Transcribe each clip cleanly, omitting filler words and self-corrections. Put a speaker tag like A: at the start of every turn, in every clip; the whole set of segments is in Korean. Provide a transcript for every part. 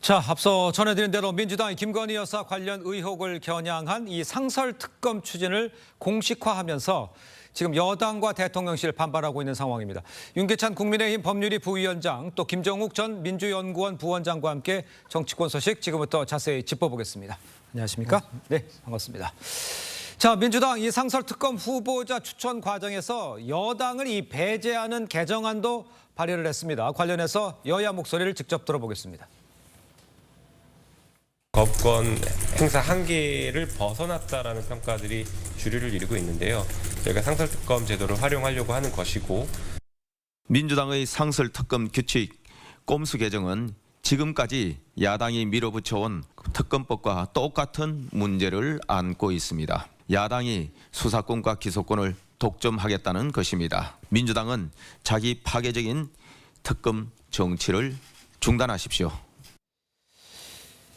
A: 자, 앞서 전해드린 대로 민주당이 김건희 여사 관련 의혹을 겨냥한 이 상설특검 추진을 공식화하면서 지금 여당과 대통령실 반발하고 있는 상황입니다. 윤계찬 국민의힘 법률위 부위원장 또 김정욱 전 민주연구원 부원장과 함께 정치권 소식 지금부터 자세히 짚어보겠습니다. 안녕하십니까? 네, 반갑습니다. 자, 민주당 이 상설특검 후보자 추천 과정에서 여당을 이 배제하는 개정안도 발의를 했습니다. 관련해서 여야 목소리를 직접 들어보겠습니다.
B: 법권 행사 한계를 벗어났다라는 평가들이 주류를 이루고 있는데요. 저희가 상설특검 제도를 활용하려고 하는 것이고,
C: 민주당의 상설특검 규칙 꼼수 개정은 지금까지 야당이 밀어붙여온 특검법과 똑같은 문제를 안고 있습니다. 야당이 수사권과 기소권을 독점하겠다는 것입니다. 민주당은 자기 파괴적인 특검 정치를 중단하십시오.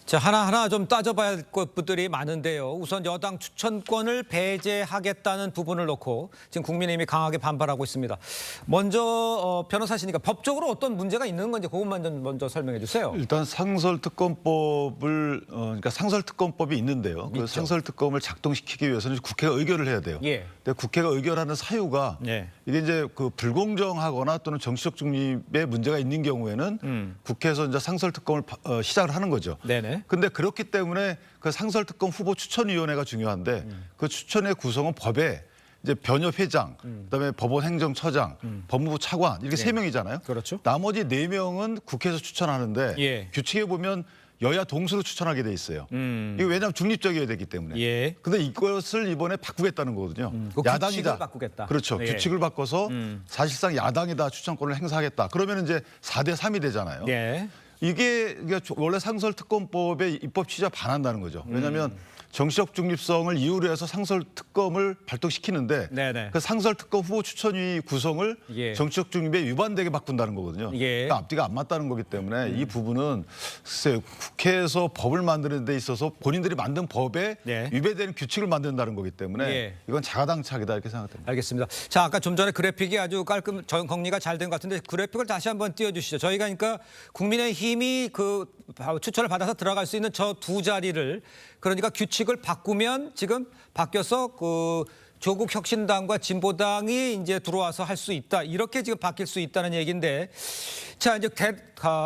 A: 자, 하나하나 좀 따져봐야 할 것들이 많은데요. 우선 여당 추천권을 배제하겠다는 부분을 놓고 지금 국민의힘이 강하게 반발하고 있습니다. 먼저 변호사시니까 법적으로 어떤 문제가 있는 건지 그것만 좀 먼저 설명해 주세요.
D: 일단 상설특검법을 그러니까 상설특검법이 있는데요. 그 상설특검을 작동시키기 위해서는 국회가 의결을 해야 돼요.
A: 예.
D: 근데 국회가 의결하는 사유가
A: 예.
D: 이게 이제 그 불공정하거나 또는 정치적 중립에 문제가 있는 경우에는 국회에서 이제 상설특검을 시작을 하는 거죠.
A: 네네.
D: 근데 그렇기 때문에 그 상설특검 후보 추천위원회가 중요한데 그 추천의 구성은 법에 이제 변협회장, 그다음에 법원행정처장, 법무부 차관 이렇게 세 명이잖아요.
A: 그렇죠.
D: 나머지 네 명은 국회에서 추천하는데
A: 예.
D: 규칙에 보면 여야 동수로 추천하게 돼 있어요. 이게 왜냐하면 중립적이어야 되기 때문에.
A: 예.
D: 근데 이것을 이번에 바꾸겠다는 거거든요.
A: 그
D: 야당이다.
A: 규칙을 바꾸겠다.
D: 그렇죠.
A: 예.
D: 규칙을 바꿔서 사실상 야당이다 추천권을 행사하겠다. 그러면 이제 4대 3이 되잖아요.
A: 예.
D: 이게 원래 상설특검법의 입법 취지와 반한다는 거죠. 왜냐하면 정치적 중립성을 이유로 해서 상설특검을 발동시키는데
A: 네네.
D: 그 상설특검 후보 추천위 구성을
A: 예.
D: 정치적 중립에 위반되게 바꾼다는 거거든요.
A: 예.
D: 그러니까 앞뒤가 안 맞다는 거기 때문에 이 부분은 글쎄 국회에서 법을 만드는 데 있어서 본인들이 만든 법에
A: 예.
D: 위배되는 규칙을 만든다는 거기 때문에
A: 예.
D: 이건 자가당착이다 이렇게 생각됩니다.
A: 알겠습니다. 자, 아까 좀 전에 그래픽이 아주 정리가 잘 된 것 같은데 그래픽을 다시 한번 띄워주시죠. 저희가 그러니까 국민의힘이 그 추천을 받아서 들어갈 수 있는 저 두 자리를 그러니까 규칙을 바꾸면 지금 바뀌어서 그 조국 혁신당과 진보당이 이제 들어와서 할 수 있다. 이렇게 지금 바뀔 수 있다는 얘기인데 자, 이제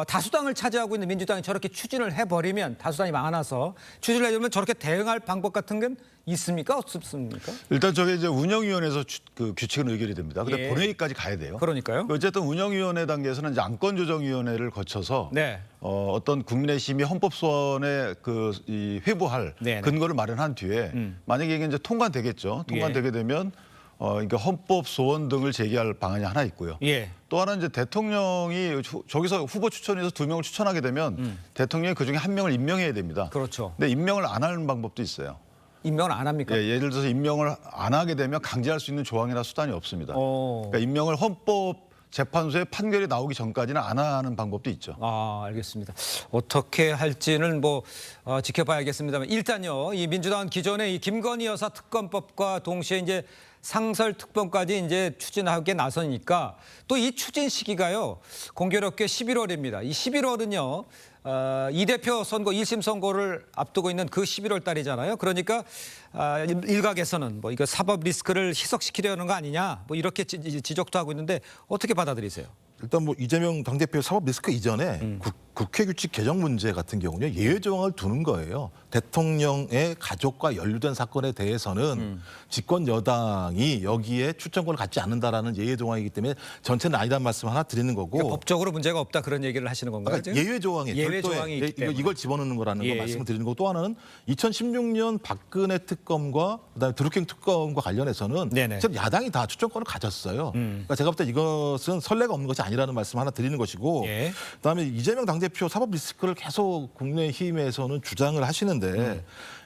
A: 다수당을 차지하고 있는 민주당이 저렇게 추진을 해버리면 다수당이 많아서 추진을 해주면 저렇게 대응할 방법 같은 건 있습니까? 없습니까?
D: 일단 저게 이제 운영위원회에서 그 규칙은 의결이 됩니다. 근데
A: 예.
D: 본회의까지 가야 돼요.
A: 그러니까요.
D: 어쨌든 운영위원회 단계에서는 이제 안건조정위원회를 거쳐서
A: 네.
D: 어떤 국민의힘이 헌법소원에 이 회부할
A: 네네.
D: 근거를 마련한 뒤에 만약에 이게 이제 통과되겠죠. 통과되게 되면 그러니까 헌법 소원 등을 제기할 방안이 하나 있고요.
A: 예.
D: 또 하나 이제 대통령이 저기서 후보 추천에서 2명을 추천하게 되면 대통령이 그 중에 1명을 임명해야 됩니다.
A: 그렇죠.
D: 근데 임명을 안 하는 방법도 있어요.
A: 임명을 안 합니까?
D: 예, 예를 들어서 임명을 안 하게 되면 강제할 수 있는 조항이나 수단이 없습니다. 그러니까 임명을 헌법재판소의 판결이 나오기 전까지는 안 하는 방법도 있죠.
A: 아, 알겠습니다. 어떻게 할지는 뭐 지켜봐야겠습니다만 일단요, 이 민주당은 기존의 이 김건희 여사 특검법과 동시에 이제 상설특검까지 이제 추진하게 나서니까 또 이 추진 시기가요 공교롭게 11월입니다. 이 11월은요 이 대표 선거 1심 선고를 앞두고 있는 그 11월 달이잖아요. 그러니까 일각에서는 뭐 이거 사법 리스크를 희석시키려는 거 아니냐 뭐 이렇게 지적도 하고 있는데 어떻게 받아들이세요?
E: 일단 뭐 이재명 당대표 사법 리스크 이전에 국회 규칙 개정 문제 같은 경우는 예외 조항을 두는 거예요. 대통령의 가족과 연루된 사건에 대해서는 집권 여당이 여기에 추천권을 갖지 않는다라는 예외 조항이기 때문에 전체는 아니란 말씀 하나 드리는 거고.
A: 그러니까 법적으로 문제가 없다 그런 얘기를 하시는 건가요?
E: 그러니까 예외 조항이
A: 예외
E: 별도의
A: 조항이 있기 때문에.
E: 이걸 집어넣는 거라는
A: 예,
E: 거 말씀을 드리는 거고 또 하나는 2016년 박근혜 특검과 그다음에 드루킹 특검과 관련해서는
A: 네네.
E: 지금 야당이 다 추천권을 가졌어요. 그러니까 제가 볼 때 이것은 선례가 없는 것이 아니라는 말씀 하나 드리는 것이고
A: 예.
E: 그다음에 이재명 당대표 사법 리스크를 계속 국민의힘에서는 주장을 하시는데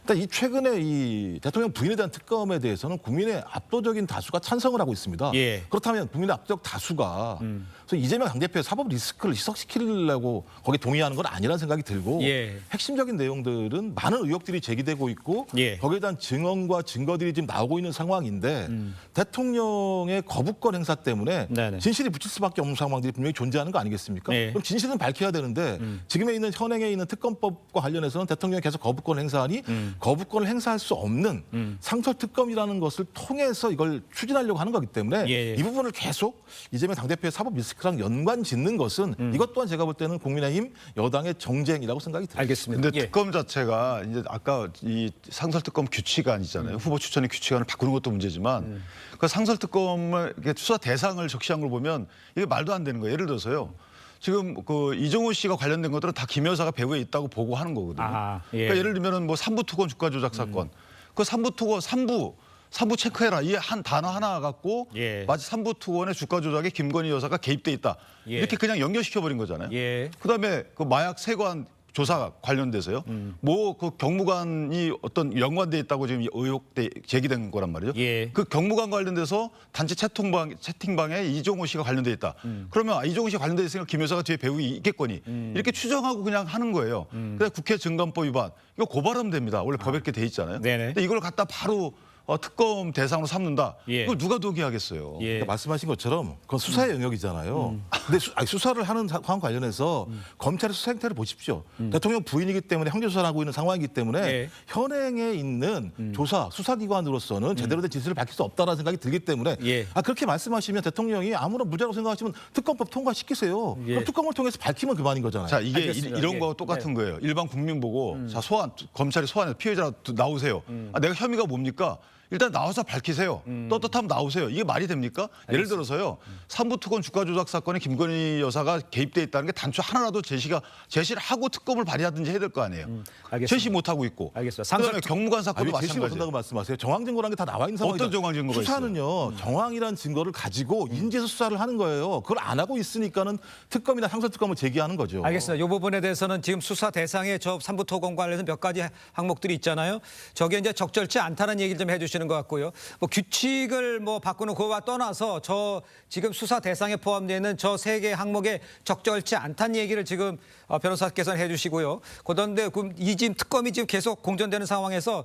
E: 일단 이 최근에 이 대통령 부인에 대한 특검에 대해서는 국민의 압도적인 다수가 찬성을 하고 있습니다.
A: 예.
E: 그렇다면 국민의 압도적 다수가 그래서 이재명 당대표의 사법 리스크를 희석시키려고 거기에 동의하는 건 아니라는 생각이 들고
A: 예.
E: 핵심적인 내용들은 많은 의혹들이 제기되고 있고
A: 예.
E: 거기에 대한 증언과 증거들이 지금 나오고 있는 상황인데 대통령의 거부권 행사 때문에
A: 네네.
E: 진실이 붙일 수밖에 없는 상황들이 분명히 존재하는 거 아니겠습니까?
A: 예.
E: 그럼 진실은 밝혀야 되는데 지금에 있는 현행에 있는 특검법과 관련해서는 대통령이 계속 거부권 행사하니 거부권을 행사할 수 없는 상설특검이라는 것을 통해서 이걸 추진하려고 하는 거기 때문에
A: 예.
E: 이 부분을 계속 이재명 당대표의 사법 리스크랑 연관 짓는 것은 이것 또한 제가 볼 때는 국민의힘 여당의 정쟁이라고 생각이 듭니다.
A: 알겠습니다.
D: 근데
A: 예.
D: 특검 자체가 이제 아까 이 상설특검 규칙안 있잖아요. 후보 추천의 규칙안을 바꾸는 것도 문제지만 그 상설특검을 이렇게 수사 대상을 적시한 걸 보면 이게 말도 안 되는 거예요. 예를 들어서요. 지금 그 이종호 씨가 관련된 것들은 다 김 여사가 배후에 있다고 보고하는 거거든요.
A: 아, 예.
D: 그러니까 예를 들면은 뭐 삼부토건 주가 조작 사건, 그 삼부토건 삼부 체크해라 이 한 단어 하나 갖고
A: 예.
D: 마치 삼부토건의 주가 조작에 김건희 여사가 개입돼 있다
A: 예.
D: 이렇게 그냥 연결시켜 버린 거잖아요.
A: 예.
D: 그다음에 그 마약 세관 조사 관련돼서요. 뭐 그 경무관이 어떤 연관돼 있다고 지금 의혹 제기된 거란 말이죠.
A: 예.
D: 그 경무관 관련돼서 단체 채팅방에 이종호 씨가 관련돼 있다. 그러면 이종호 씨가 관련돼 있으니까 김 여사가 뒤에 배우기 있겠거니. 이렇게 추정하고 그냥 하는 거예요. 근데 국회 증감법 위반 이거 고발하면 됩니다. 원래 법에 이렇게 돼 있잖아요.
A: 네네.
D: 근데 이걸 갖다 바로 특검 대상으로 삼는다.
A: 예.
D: 이걸 누가 동의하겠어요.
A: 예.
E: 그러니까 말씀하신 것처럼 그건 수사의 영역이잖아요. 근데 수사를 하는 상황 관련해서 검찰의 수사 행태를 보십시오. 대통령 부인이기 때문에 형제수사를 하고 있는 상황이기 때문에
A: 예.
E: 현행에 있는 수사기관으로서는 제대로 된 진술을 밝힐 수 없다는 생각이 들기 때문에
A: 예.
E: 그렇게 말씀하시면 대통령이 아무런 무죄라고 생각하시면 특검법 통과시키세요.
A: 예.
E: 그럼 특검을 통해서 밝히면 그만인 거잖아요.
D: 자, 이게
A: 알겠습니다.
D: 이런
A: 예.
D: 거 똑같은 거예요. 일반 국민 보고 자, 검찰이 소환해서 피해자 나오세요. 내가 혐의가 뭡니까? 일단 나와서 밝히세요. 떳떳하면 나오세요. 이게 말이 됩니까? 예를 들어서요. 삼부특검 주가 조작 사건에 김건희 여사가 개입돼 있다는 게 단추 하나라도 제시를 하고 특검을 발의하든지 해야 될 거 아니에요.
A: 알겠습니다.
D: 제시 못 하고 있고.
A: 알겠습니다.
D: 그다음에 경무관 사건도
E: 아니, 제시가
D: 마찬가지예요.
E: 못한다고 말씀하세요. 정황 증거라는 게 다 나와 있는 상황이죠.
D: 어떤 정황 증거가
E: 수사는요. 정황이라는 증거를 가지고 인지해서 수사를 하는 거예요. 그걸 안 하고 있으니까는 특검이나 상설특검을 제기하는 거죠.
A: 알겠습니다. 이 부분에 대해서는 지금 수사 대상에 저 삼부토건 관련해서 몇 가지 항목들이 있잖아요. 저게 이제 적절치 않다는 얘기를 좀 해주시는 것 같고요. 뭐 규칙을 뭐 바꾸는 그거와 떠나서 저 지금 수사 대상에 포함되어 있는 저 세 개 항목에 적절치 않다는 얘기를 지금 변호사께서는 해주시고요. 그런데 이 지금 특검이 지금 계속 공전되는 상황에서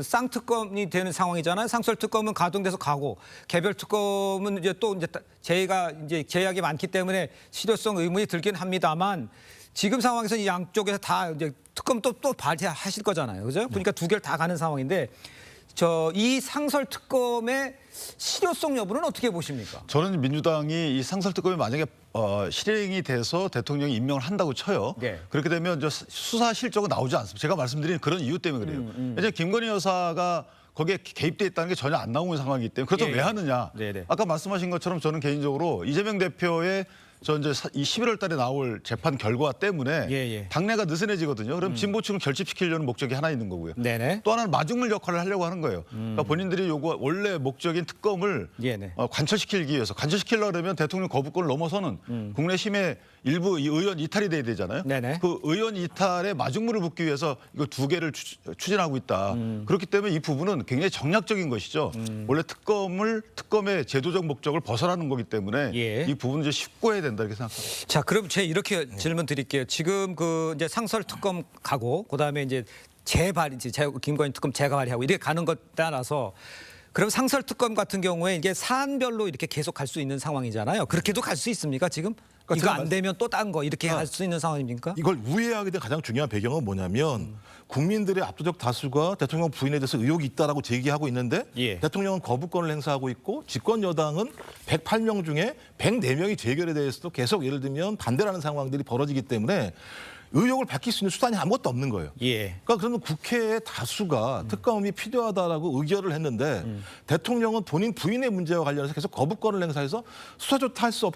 A: 쌍특검이 되는 상황이잖아요. 상설특검은 가동돼서 가고 개별 특검은 이제 또 이제 제약이 많기 때문에 실효성 의문이 들긴 합니다만 지금 상황에서 이 양쪽에서 다 이제 특검 또 발휘하실 거잖아요. 그죠? 그러니까 두 개를 다 가는 상황인데 이 상설특검의 실효성 여부는 어떻게 보십니까?
D: 저는 민주당이 이 상설특검이 만약에 실행이 돼서 대통령이 임명을 한다고 쳐요.
A: 네.
D: 그렇게 되면 수사 실적은 나오지 않습니다. 제가 말씀드린 그런 이유 때문에 그래요. 이제 김건희 여사가 거기에 개입돼 있다는 게 전혀 안 나오는 상황이기 때문에 그렇다면
A: 예.
D: 왜 하느냐?
A: 네네.
D: 아까 말씀하신 것처럼 저는 개인적으로 이재명 대표의 이제 이 11월 달에 나올 재판 결과 때문에
A: 예.
D: 당내가 느슨해지거든요. 그럼 진보층을 결집시키려는 목적이 하나 있는 거고요.
A: 네네.
D: 또 하나는 마중물 역할을 하려고 하는 거예요. 그러니까 본인들이 요거 원래 목적인 특검을
A: 네네.
D: 관철시키기 위해서 관철시키려고 그러면 대통령 거부권을 넘어서는 국내심의 일부 이 의원 이탈이 돼야 되잖아요.
A: 네네.
D: 그 의원 이탈에 마중물을 붓기 위해서 이거 두 개를 추진하고 있다. 그렇기 때문에 이 부분은 굉장히 정략적인 것이죠. 원래 특검의 제도적 목적을 벗어나는 거기 때문에
A: 예.
D: 이 부분은 이제 쉽고 해야 된다 이렇게 생각합니다.
A: 자, 그럼 제가 이렇게 질문 드릴게요. 지금 이제 상설특검 가고 그다음에 이제 김건희 특검 재발의하고 이렇게 가는 것 따라서 그럼 상설특검 같은 경우에 이게 사안별로 이렇게 계속 갈 수 있는 상황이잖아요. 그렇게도 갈 수 있습니까, 지금?
E: 그러니까
A: 이거
E: 제가
A: 안 되면 또 딴 거 이렇게 할 수 있는 상황입니까?
E: 이걸 우회하게 된 가장 중요한 배경은 뭐냐면 국민들의 압도적 다수가 대통령 부인에 대해서 의혹이 있다라고 제기하고 있는데
A: 예.
E: 대통령은 거부권을 행사하고 있고 집권 여당은 108명 중에 104명이 재결에 대해서도 계속 예를 들면 반대라는 상황들이 벌어지기 때문에 의혹을 밝힐 수 있는 수단이 아무것도 없는 거예요.
A: 예.
E: 그러니까 그러면 국회의 다수가 특검이 필요하다라고 의결을 했는데 대통령은 본인 부인의 문제와 관련해서 계속 거부권을 행사해서 수사조차 할 수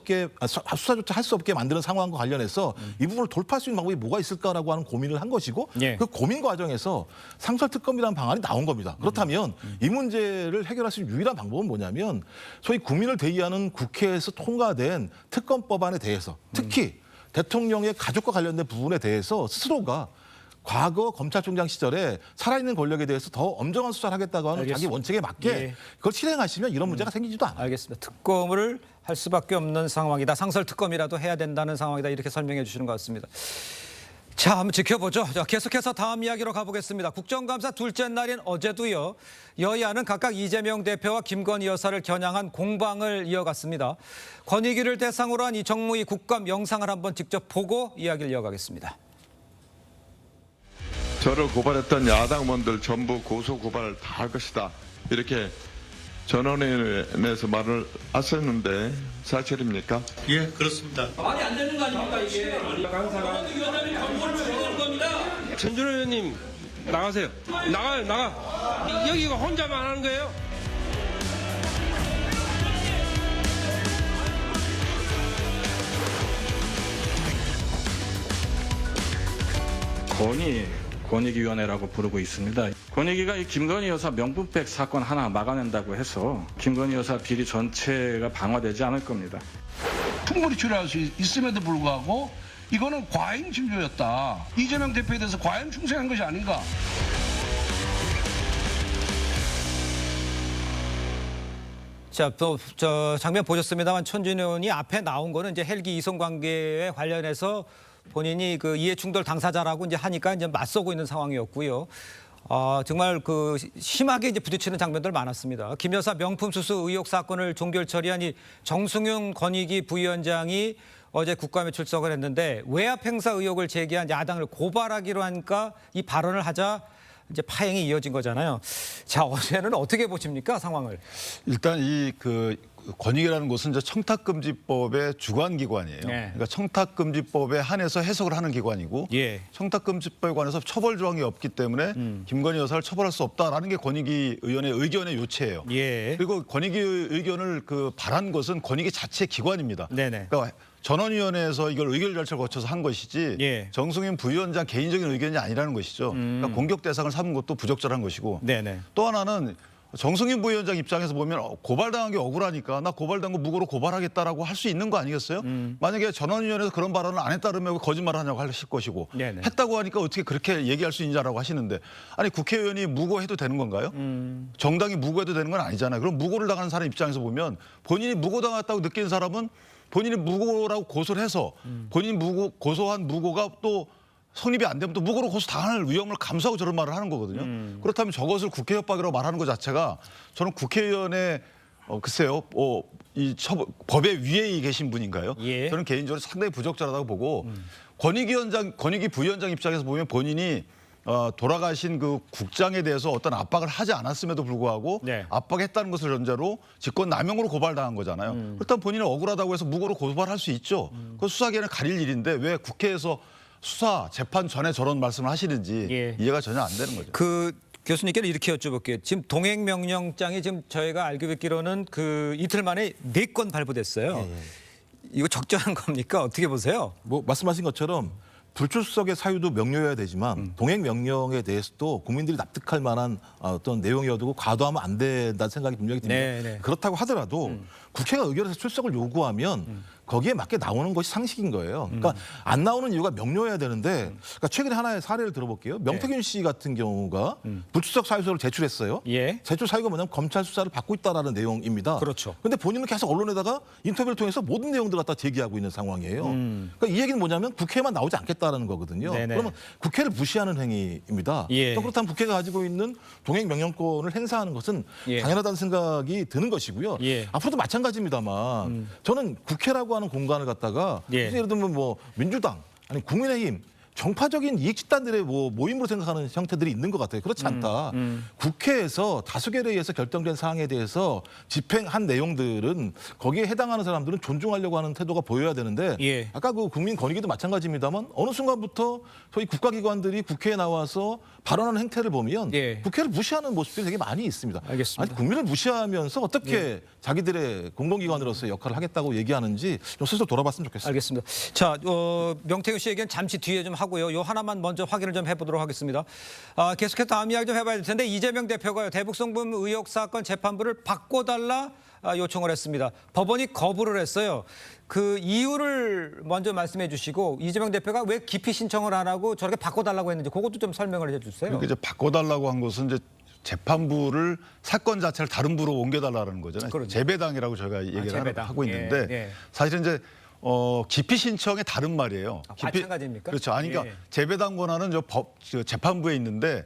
E: 없게 만드는 상황과 관련해서 이 부분을 돌파할 수 있는 방법이 뭐가 있을까라고 하는 고민을 한 것이고
A: 예.
E: 그 고민 과정에서 상설특검이라는 방안이 나온 겁니다. 그렇다면 이 문제를 해결할 수 있는 유일한 방법은 뭐냐면 소위 국민을 대의하는 국회에서 통과된 특검법안에 대해서 특히 대통령의 가족과 관련된 부분에 대해서 스스로가 과거 검찰총장 시절에 살아있는 권력에 대해서 더 엄정한 수사를 하겠다고 하는 자기 원칙에 맞게
A: 예.
E: 그걸 실행하시면 이런 문제가 생기지도 않아요.
A: 알겠습니다. 특검을 할 수밖에 없는 상황이다. 상설 특검이라도 해야 된다는 상황이다. 이렇게 설명해 주시는 것 같습니다. 자, 한번 지켜보죠. 자, 계속해서 다음 이야기로 가보겠습니다. 국정감사 둘째 날인 어제도요. 여야는 각각 이재명 대표와 김건희 여사를 겨냥한 공방을 이어갔습니다. 권익위를 대상으로 한 이 정무위 국감 영상을 한번 직접 보고 이야기를 이어가겠습니다.
F: 저를 고발했던 야당원들 전부 고소 고발을 다 할 것이다. 이렇게 전원위원회에서 말을 하셨는데 사실입니까?
G: 예, 그렇습니다.
H: 말이 안 되는 거 아닙니까 이게? 위원장님 경고를 줘야 되는 겁니다.
I: 전준호 의원님 나가세요. 나가요, 나가. 여기가 혼자만 하는 거예요?
J: 권익위원회라고 부르고 있습니다. 권익위가 이 김건희 여사 명품백 사건 하나 막아낸다고 해서 김건희 여사 비리 전체가 방어되지 않을 겁니다.
G: 충분히 처리할 수 있음에도 불구하고 이거는 과잉 진료였다. 이재명 대표에 대해서 과잉 충성한 것이 아닌가.
A: 자, 또 저 장면 보셨습니다만 천준호 의원이 앞에 나온 거는 이제 헬기 이송 관계에 관련해서 본인이 그 이해 충돌 당사자라고 이제 하니까 이제 맞서고 있는 상황이었고요. 정말 그 심하게 이제 부딪히는 장면들 많았습니다. 김 여사 명품 수수 의혹 사건을 종결 처리한 이 정승윤 권익위 부위원장이 어제 국감에 출석을 했는데 외압 행사 의혹을 제기한 야당을 고발하기로 하니까 이 발언을 하자 이제 파행이 이어진 거잖아요. 자, 어제는 어떻게 보십니까 상황을?
D: 일단 이 그 권익위라는 곳은 이제 청탁금지법의 주관 기관이에요.
A: 네.
D: 그러니까 청탁금지법에 한해서 해석을 하는 기관이고
A: 예.
D: 청탁금지법에 관해서 처벌 조항이 없기 때문에 김건희 여사를 처벌할 수 없다라는 게 권익위 의원의 의견의 요체예요.
A: 예.
D: 그리고 권익위 의견을 그 발한 것은 권익위 자체 기관입니다.
A: 네네.
D: 그러니까 전원위원회에서 이걸 의결 절차를 거쳐서 한 것이지
A: 예.
D: 정승윤 부위원장 개인적인 의견이 아니라는 것이죠. 그러니까 공격 대상을 삼은 것도 부적절한 것이고
A: 네네.
D: 또 하나는 정승윤 부위원장 입장에서 보면 고발당한 게 억울하니까 나 고발당한 거 무고로 고발하겠다라고 할 수 있는 거 아니겠어요? 만약에 전원위원회에서 그런 발언을 안 했다면 거짓말을 하냐고 하실 것이고
A: 네네.
D: 했다고 하니까 어떻게 그렇게 얘기할 수 있냐라고 하시는데 아니 국회의원이 무고해도 되는 건가요? 정당이 무고해도 되는 건 아니잖아요. 그럼 무고를 당하는 사람 입장에서 보면 본인이 무고당했다고 느끼는 사람은 본인이 무고라고 고소를 해서 본인이 고소한 무고가 또 성립이 안 되면 또 무고로 고소 당할 위험을 감수하고 저런 말을 하는 거거든요. 그렇다면 저것을 국회 협박이라고 말하는 것 자체가 저는 국회의원의 글쎄요, 법의 위에 계신 분인가요?
A: 예.
D: 저는 개인적으로 상당히 부적절하다고 보고 권익위 부위원장 입장에서 보면 본인이 돌아가신 그 국장에 대해서 어떤 압박을 하지 않았음에도 불구하고
A: 네.
D: 압박했다는 것을 전제로 직권남용으로 고발당한 거잖아요. 그렇다면 본인은 억울하다고 해서 무고로 고발할 수 있죠. 그 수사기관에 가릴 일인데 왜 국회에서 수사 재판 전에 저런 말씀을 하시는지
A: 예.
D: 이해가 전혀 안 되는 거죠.
A: 그 교수님께는 이렇게 여쭤볼게요. 지금 동행 명령장이 지금 저희가 알고 있기로는 그 이틀 만에 4건 발부됐어요. 이거 적절한 겁니까? 어떻게 보세요?
E: 뭐 말씀하신 것처럼 불출석의 사유도 명료해야 되지만 동행 명령에 대해서도 국민들이 납득할 만한 어떤 내용이어도 과도하면 안 된다는 생각이 분명히 듭니다.
A: 네.
E: 그렇다고 하더라도 국회가 의결해서 출석을 요구하면 거기에 맞게 나오는 것이 상식인 거예요. 그러니까 안 나오는 이유가 명료해야 되는데 그러니까 최근에 하나의 사례를 들어볼게요. 명태균 씨 같은 경우가 불출석 사유서를 제출했어요.
A: 예.
E: 제출 사유가 뭐냐면 검찰 수사를 받고 있다라는 내용입니다.
A: 그렇죠.
E: 근데 본인은 계속 언론에다가 인터뷰를 통해서 모든 내용들을 갖다 제기하고 있는 상황이에요. 그러니까 이 얘기는 뭐냐면 국회에만 나오지 않겠다라는 거거든요.
A: 네네.
E: 그러면 국회를 무시하는 행위입니다.
A: 예.
E: 또 그렇다면 국회가 가지고 있는 동행 명령권을 행사하는 것은
A: 예.
E: 당연하다는 생각이 드는 것이고요.
A: 예.
E: 앞으로도 마찬가지입니다만 저는 국회라고 하는 공간을 갖다가
A: 예.
E: 예를 들면 뭐 민주당 아니 국민의힘 정파적인 이익 집단들의 모임으로 생각하는 형태들이 있는 것 같아요. 그렇지 않다. 국회에서 다수결에 의해서 결정된 사항에 대해서 집행한 내용들은 거기에 해당하는 사람들은 존중하려고 하는 태도가 보여야 되는데
A: 예.
E: 아까 그 국민 권익위도 마찬가지입니다만 어느 순간부터 저희 국가기관들이 국회에 나와서 발언하는 행태를 보면
A: 예.
E: 국회를 무시하는 모습들이 되게 많이 있습니다.
A: 알겠습니다.
E: 아니, 국민을 무시하면서 어떻게 자기들의 공공기관으로서의 역할을 하겠다고 얘기하는지 좀 스스로 돌아봤으면 좋겠습니다.
A: 알겠습니다. 자, 명태균 씨 얘기는 잠시 뒤에 좀 하고 하고요. 요 하나만 먼저 확인을 좀 해보도록 하겠습니다. 계속해서 다음 이야기 좀 해봐야 될 텐데 이재명 대표가요. 대북송금 의혹 사건 재판부를 바꿔달라 요청을 했습니다. 법원이 거부를 했어요. 그 이유를 먼저 말씀해 주시고 이재명 대표가 왜 기피 신청을 안 하고 저렇게 바꿔달라고 했는지 그것도 좀 설명을 해주세요.
D: 그러니까 이제 바꿔달라고 한 것은 이제 재판부를 사건 자체를 다른 부로 옮겨달라는 거잖아요.
A: 그렇죠.
D: 재배당이라고 저희가 얘기를
A: 재배당.
D: 하고 있는데
A: 예.
D: 사실은 이제 기피 신청의 다른 말이에요.
A: 마찬가지입니까?
D: 그렇죠. 아니 그러니까
A: 예.
D: 재배당 권한은 저 재판부에 있는데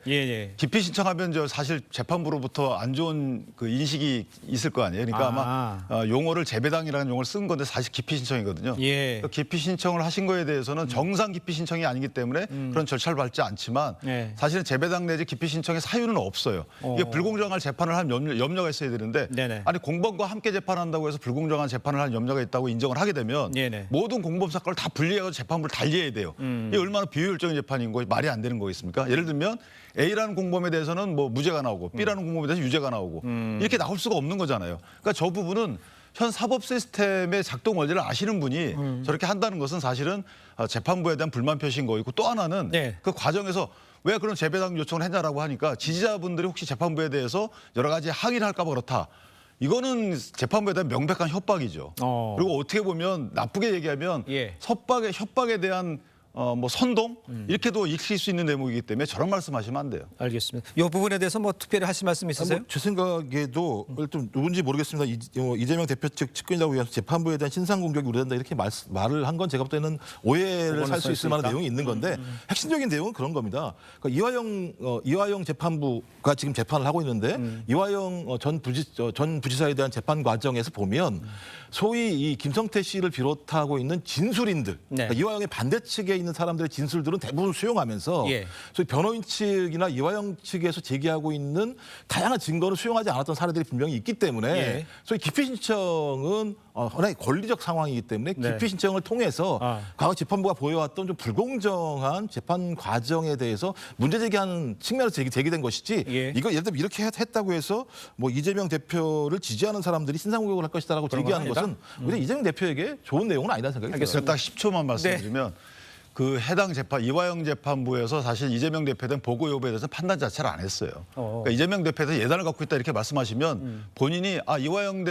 D: 기피 신청하면 저 사실 재판부로부터 안 좋은 그 인식이 있을 거 아니에요. 그러니까 아마 용어를 재배당이라는 용어를 쓴 건데 사실 기피 신청이거든요.
A: 예.
D: 그러니까 기피 신청을 하신 거에 대해서는 정상 기피 신청이 아니기 때문에 그런 절차를 밟지 않지만
A: 예.
D: 사실은 재배당 내지 기피 신청의 사유는 없어요. 이게 불공정한 재판을 할 염려가 있어야 되는데
A: 네네.
D: 아니 공범과 함께 재판한다고 해서 불공정한 재판을 할 염려가 있다고 인정을 하게 되면
A: 네네.
D: 모든 공범 사건을 다 분리해서 재판부를 달리해야 돼요. 이게 얼마나 비효율적인 재판인 거 말이 안 되는 거겠습니까? 예를 들면 A라는 공범에 대해서는 뭐 무죄가 나오고 B라는 공범에 대해서 유죄가 나오고 이렇게 나올 수가 없는 거잖아요. 그러니까 저 부분은 현 사법 시스템의 작동 원리를 아시는 분이 저렇게 한다는 것은 사실은 재판부에 대한 불만 표시인 거이고 또 하나는
A: 네.
D: 그 과정에서 왜 그런 재배당 요청을 했냐라고 하니까 지지자분들이 혹시 재판부에 대해서 여러 가지 항의를 할까 봐 그렇다. 이거는 재판부에 대한 명백한 협박이죠. 그리고 어떻게 보면 나쁘게 얘기하면
A: 예.
D: 협박에 대한 뭐 선동 이렇게도 익힐 수 있는 대목이기 때문에 저런 말씀하시면 안 돼요.
A: 알겠습니다. 이 부분에 대해서 뭐 특별히 하실 말씀 있으세요?
E: 제 생각에도 좀 누군지 모르겠습니다. 이재명 대표 측 측근이라고 해서 재판부에 대한 신상 공격이 우려된다 이렇게 말을 한 건 제가 볼 때는 오해를 살 수 있을 만한 내용이 있는 건데 핵심적인 내용은 그런 겁니다. 그러니까 이화영 재판부가 지금 재판을 하고 있는데 이화영 전 부지사에 대한 재판 과정에서 보면 소위 이 김성태 씨를 비롯하고 있는 진술인들,
A: 네.
E: 그러니까 이화영의 반대 측에 있는 사람들의 진술들은 대부분 수용하면서
A: 예.
E: 소위 변호인 측이나 이화영 측에서 제기하고 있는 다양한 증거를 수용하지 않았던 사례들이 분명히 있기 때문에
A: 예.
E: 소위 기피 신청은 하나의 권리적 상황이기 때문에
A: 네.
E: 기피 신청을 통해서 과거 재판부가 보여왔던 좀 불공정한 재판 과정에 대해서 문제 제기하는 측면에서 제기된 것이지
A: 예.
E: 이거 예를 들면 이렇게 했다고 해서 뭐 이재명 대표를 지지하는 사람들이 신상 공격을 할 것이다라고
A: 그런 건
E: 제기하는
A: 아니다?
E: 것은 오히려 이재명 대표에게 좋은 내용은 아니다는 생각이 들어요.
D: 그래서 딱 10초만 말씀드리면 그 해당 재판 이화영 재판부에서 사실 이재명 대표에 대한 보고 여부에 대해서 판단 자체를 안 했어요. 그러니까 이재명 대표에 대해서 예단을 갖고 있다 이렇게 말씀하시면 본인이 이화영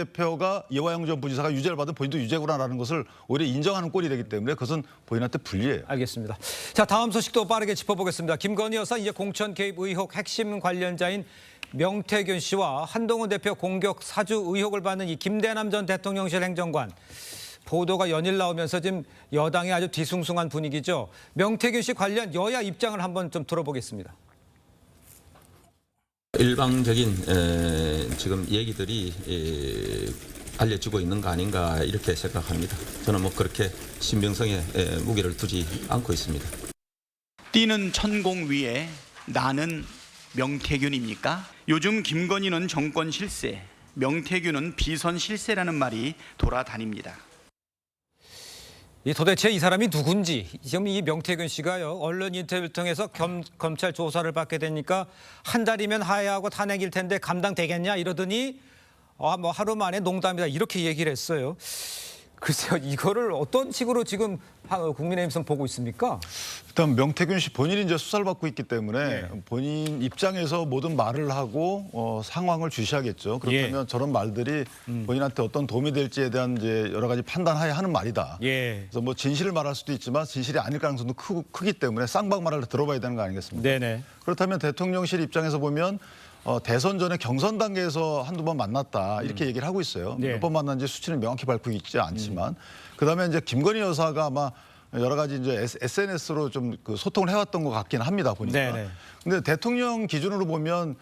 D: 전 부지사가 유죄를 받은 본인도 유죄구나라는 것을 오히려 인정하는 꼴이 되기 때문에 그것은 본인한테 불리해요.
A: 알겠습니다. 자, 다음 소식도 빠르게 짚어보겠습니다. 김건희 여사 이제 공천 개입 의혹 핵심 관련자인 명태균 씨와 한동훈 대표 공격 사주 의혹을 받는 이 김대남 전 대통령실 행정관. 보도가 연일 나오면서 지금 여당이 아주 뒤숭숭한 분위기죠. 명태균 씨 관련 여야 입장을 한번 좀 들어보겠습니다.
K: 일방적인 지금 얘기들이 알려지고 있는 거 아닌가 이렇게 생각합니다. 저는 뭐 그렇게 신빙성에 무게를 두지 않고 있습니다.
L: 뛰는 천공 위에 나는 명태균입니까? 요즘 김건희는 정권 실세, 명태균은 비선 실세라는 말이 돌아다닙니다.
A: 도대체 이 사람이 누군지 지금 이 명태균 씨가요 언론 인터뷰를 통해서 검찰 조사를 받게 되니까 한 달이면 하야하고 탄핵일 텐데 감당되겠냐 이러더니 뭐 하루 만에 농담이다 이렇게 얘기를 했어요. 글쎄요 이거를 어떤 식으로 지금 국민의힘에서 보고 있습니까?
D: 일단 명태균 씨 본인이 이제 수사를 받고 있기 때문에 본인 입장에서 모든 말을 하고 상황을 주시하겠죠. 그렇다면 저런 말들이 본인한테 어떤 도움이 될지에 대한 이제 여러 가지 판단하에 하는 말이다. 그래서 뭐 진실을 말할 수도 있지만 진실이 아닐 가능성도 크기 때문에 쌍방 말을 들어봐야 되는 거 아니겠습니까?
A: 네네.
D: 그렇다면 대통령실 입장에서 보면 대선 전에 경선 단계에서 한두 번 만났다 이렇게 얘기를 하고 있어요. 몇 번 만난지 수치는 명확히 밝히고 있지 않지만 그다음에 이제 김건희 여사가 아마 여러 가지 이제 SNS로 좀 그 소통을 해왔던 것 같긴 합니다 보니까.
A: 네네.
D: 근데 대통령 기준으로 보면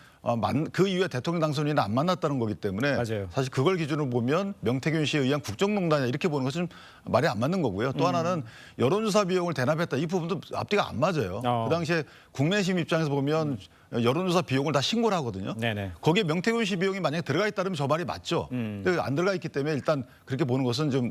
D: 그 이후에 대통령 당선인은 안 만났다는 거기 때문에
A: 맞아요.
D: 사실 그걸 기준으로 보면 명태균 씨에 의한 국정농단이야 이렇게 보는 것은 말이 안 맞는 거고요. 또 하나는 여론조사 비용을 대납했다 이 부분도 앞뒤가 안 맞아요. 그 당시에 국민의힘 입장에서 보면 여론조사 비용을 다 신고를 하거든요.
A: 네네.
D: 거기에 명태균 씨 비용이 만약에 들어가 있다면 저 말이 맞죠. 근데 안 들어가 있기 때문에 일단 그렇게 보는 것은 좀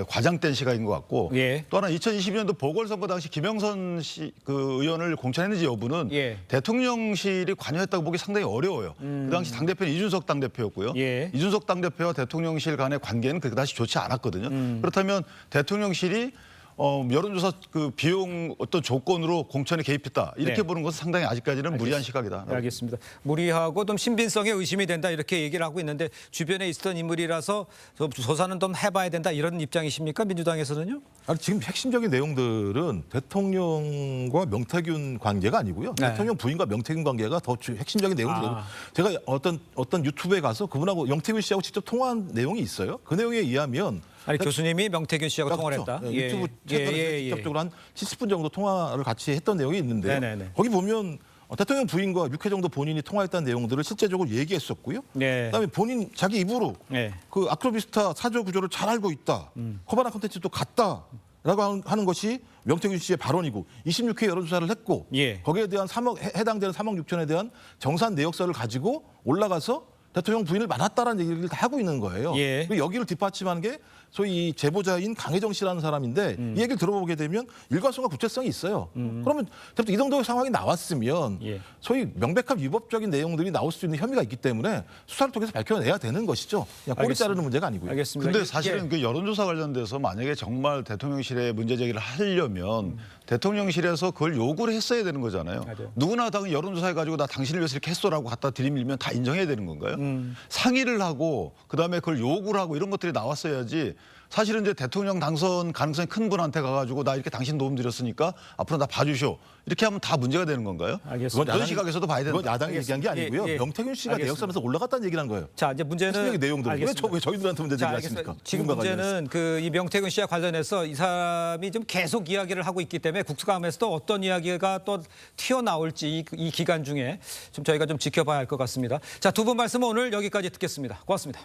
D: 과장된 시각인 것 같고 또 하나 2022년도 보궐선거 당시 김영선 씨 그 의원을 공천했는지 여부는 대통령실이 관여했다고 보기 상당히 어려워요. 그 당시 당대표는 이준석 당대표였고요. 이준석 당대표와 대통령실 간의 관계는 그다시 좋지 않았거든요. 그렇다면 대통령실이 여론조사 그 비용 어떤 조건으로 공천에 개입했다 이렇게
A: 네.
D: 보는 것은 상당히 아직까지는 무리한 시각이다.
A: 네, 알겠습니다. 무리하고 좀 신빙성에 의심이 된다 이렇게 얘기를 하고 있는데 주변에 있었던 인물이라서 조사는 좀 해봐야 된다 이런 입장이십니까? 민주당에서는요?
E: 아니, 지금 핵심적인 내용들은 대통령과 명태균 관계가 아니고요.
A: 네.
E: 대통령 부인과 명태균 관계가 더 핵심적인 내용이에요. 제가 어떤 유튜브에 가서 그분하고 명태균 씨하고 직접 통화한 내용이 있어요. 그 내용에 의하면
A: 아니 교수님이 명태균 씨하고 통화를 했다.
E: 네, 유튜브 채널에서 직접적으로 한 70분 정도 통화를 같이 했던 내용이 있는데
A: 네네네.
E: 거기 보면 대통령 부인과 6회 정도 본인이 통화했다는 내용들을 실제적으로 얘기했었고요.
A: 네.
E: 그다음에 본인 자기 입으로
A: 네.
E: 그 아크로비스타 사저 구조를 잘 알고 있다. 코바나 콘텐츠도 갔다라고 하는 것이 명태균 씨의 발언이고 26회 여론조사를 했고
A: 예.
E: 거기에 대한 해당되는 3억 6천에 대한 정산 내역서를 가지고 올라가서 대통령 부인을 만났다라는 얘기를 다 하고 있는 거예요.
A: 예.
E: 그리고 여기를 뒷받침하는 게 소위 이 제보자인 강혜정 씨라는 사람인데 이 얘기를 들어보게 되면 일관성과 구체성이 있어요. 그러면 이 정도의 상황이 나왔으면
A: 예.
E: 소위 명백한 위법적인 내용들이 나올 수 있는 혐의가 있기 때문에 수사를 통해서 밝혀내야 되는 것이죠. 그냥 꼬리
A: 알겠습니다.
E: 자르는 문제가 아니고요.
A: 알겠습니다.
D: 근데 사실은 그 여론조사 관련돼서 만약에 정말 대통령실에 문제 제기를 하려면 대통령실에서 그걸 요구를 했어야 되는 거잖아요.
A: 맞아요.
D: 누구나 당 여론조사 해가지고 나 당신을 위해서 이렇게 했어라고 갖다 들이밀면 다 인정해야 되는 건가요? 상의를 하고 그다음에 그걸 요구를 하고 이런 것들이 나왔어야지. 사실은 이제 대통령 당선 가능성이 큰 분한테 가가지고 나 이렇게 당신 도움 드렸으니까 앞으로 나 봐주쇼 이렇게 하면 다 문제가 되는 건가요?
A: 알겠습니다.
D: 그런 시각에서도 봐야 된다.
E: 그건 야당이 얘기한 게 아니고요.
A: 예, 예.
E: 명태균 씨가
A: 알겠습니다.
E: 내역서면서 올라갔다는 얘기를 한 거예요.
A: 자 이제 문제는
E: 핵심적인 내용들. 왜 저희들한테 문제
A: 자,
E: 제기를
A: 알겠습니다.
E: 하십니까?
A: 지금
E: 지금과
A: 문제는 그 이 명태균 씨와 관련해서 이 사람이 좀 계속 이야기를 하고 있기 때문에 국감에서도 어떤 이야기가 또 튀어나올지 이 기간 중에 좀 저희가 좀 지켜봐야 할 것 같습니다. 자, 두 분 말씀은 오늘 여기까지 듣겠습니다. 고맙습니다.